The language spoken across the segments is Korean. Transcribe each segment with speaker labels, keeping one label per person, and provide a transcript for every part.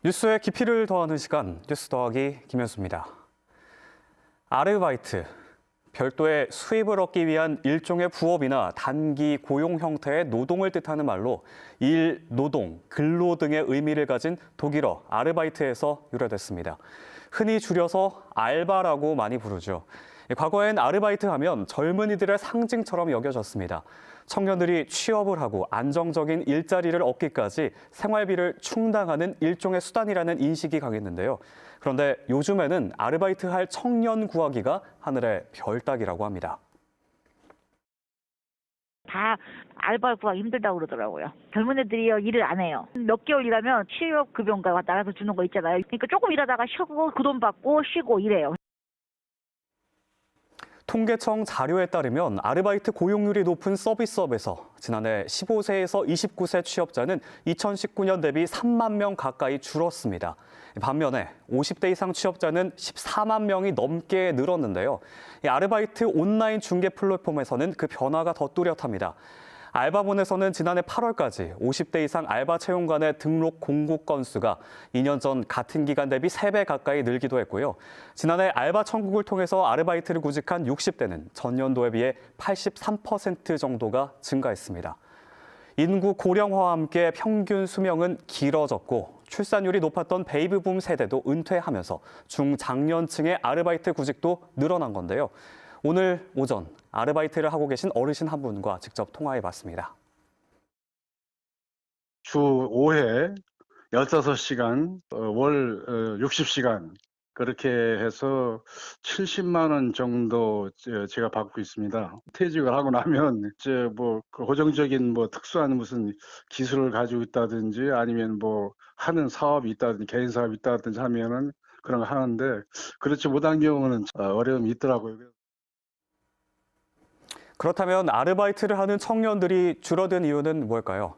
Speaker 1: 뉴스의 깊이를 더하는 시간, 뉴스 더하기 김현수입니다. 아르바이트, 별도의 수입을 얻기 위한 일종의 부업이나 단기 고용 형태의 노동을 뜻하는 말로 일, 노동, 근로 등의 의미를 가진 독일어 아르바이트에서 유래됐습니다. 흔히 줄여서 알바라고 많이 부르죠. 과거엔 아르바이트 하면 젊은이들의 상징처럼 여겨졌습니다. 청년들이 취업을 하고 안정적인 일자리를 얻기까지 생활비를 충당하는 일종의 수단이라는 인식이 강했는데요. 그런데 요즘에는 아르바이트 할 청년 구하기가 하늘의 별 따기라고 합니다.
Speaker 2: 다 알바 구하기 힘들다고 그러더라고요. 젊은 애들이요, 일을 안 해요. 몇 개월 일하면 취업급여인가 나가서 주는 거 있잖아요. 그러니까 조금 일하다가 쉬고 그 돈 받고 쉬고 이래요.
Speaker 1: 통계청 자료에 따르면 아르바이트 고용률이 높은 서비스업에서 지난해 15세에서 29세 취업자는 2019년 대비 3만 명 가까이 줄었습니다. 반면에 50대 이상 취업자는 14만 명이 넘게 늘었는데요. 이 아르바이트 온라인 중개 플랫폼에서는 그 변화가 더 뚜렷합니다. 알바본에서는 지난해 8월까지 50대 이상 알바 채용관의 등록 공고 건수가 2년 전 같은 기간 대비 3배 가까이 늘기도 했고요. 지난해 알바 천국을 통해서 아르바이트를 구직한 60대는 전년도에 비해 83% 정도가 증가했습니다. 인구 고령화와 함께 평균 수명은 길어졌고 출산율이 높았던 베이비붐 세대도 은퇴하면서 중장년층의 아르바이트 구직도 늘어난 건데요. 오늘 오전 아르바이트를 하고 계신 어르신 한 분과 직접 통화해봤습니다.
Speaker 3: 주 5회 15시간, 월 60시간 그렇게 해서 70만 원 정도 제가 받고 있습니다. 퇴직을 하고 나면 이제 고정적인 특수한 무슨 기술을 가지고 있다든지 아니면 하는 사업이 있다든지 개인 사업이 있다든지 하면은 그런 거 하는데 그렇지 못한 경우는 어려움이 있더라고요.
Speaker 1: 그렇다면 아르바이트를 하는 청년들이 줄어든 이유는 뭘까요?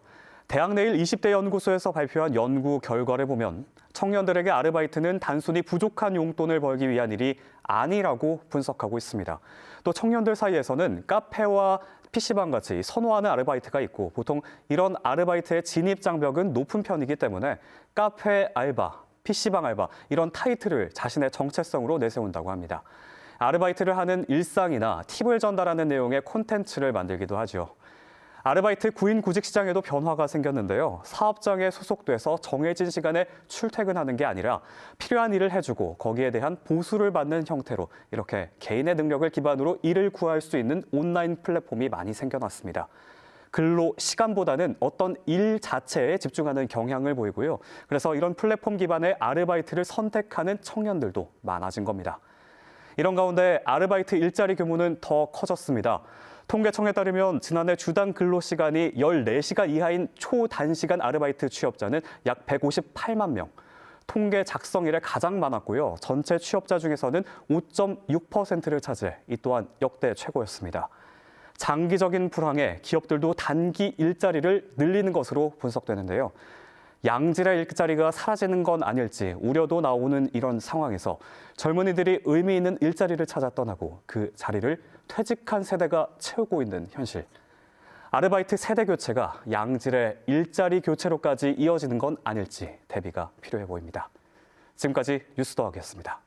Speaker 1: 대학내일 20대 연구소에서 발표한 연구 결과를 보면 청년들에게 아르바이트는 단순히 부족한 용돈을 벌기 위한 일이 아니라고 분석하고 있습니다. 또 청년들 사이에서는 카페와 PC방 같이 선호하는 아르바이트가 있고 보통 이런 아르바이트의 진입 장벽은 높은 편이기 때문에 카페 알바, PC방 알바 이런 타이틀을 자신의 정체성으로 내세운다고 합니다. 아르바이트를 하는 일상이나 팁을 전달하는 내용의 콘텐츠를 만들기도 하죠. 아르바이트 구인 구직 시장에도 변화가 생겼는데요. 사업장에 소속돼서 정해진 시간에 출퇴근하는 게 아니라 필요한 일을 해주고 거기에 대한 보수를 받는 형태로 이렇게 개인의 능력을 기반으로 일을 구할 수 있는 온라인 플랫폼이 많이 생겨났습니다. 근로 시간보다는 어떤 일 자체에 집중하는 경향을 보이고요. 그래서 이런 플랫폼 기반의 아르바이트를 선택하는 청년들도 많아진 겁니다. 이런 가운데 아르바이트 일자리 규모는 더 커졌습니다. 통계청에 따르면 지난해 주당 근로시간이 14시간 이하인 초단시간 아르바이트 취업자는 약 158만 명. 통계 작성 이래 가장 많았고요. 전체 취업자 중에서는 5.6%를 차지해 이 또한 역대 최고였습니다. 장기적인 불황에 기업들도 단기 일자리를 늘리는 것으로 분석되는데요. 양질의 일자리가 사라지는 건 아닐지 우려도 나오는 이런 상황에서 젊은이들이 의미 있는 일자리를 찾아 떠나고 그 자리를 퇴직한 세대가 채우고 있는 현실. 아르바이트 세대 교체가 양질의 일자리 교체로까지 이어지는 건 아닐지 대비가 필요해 보입니다. 지금까지 뉴스 더하기였습니다.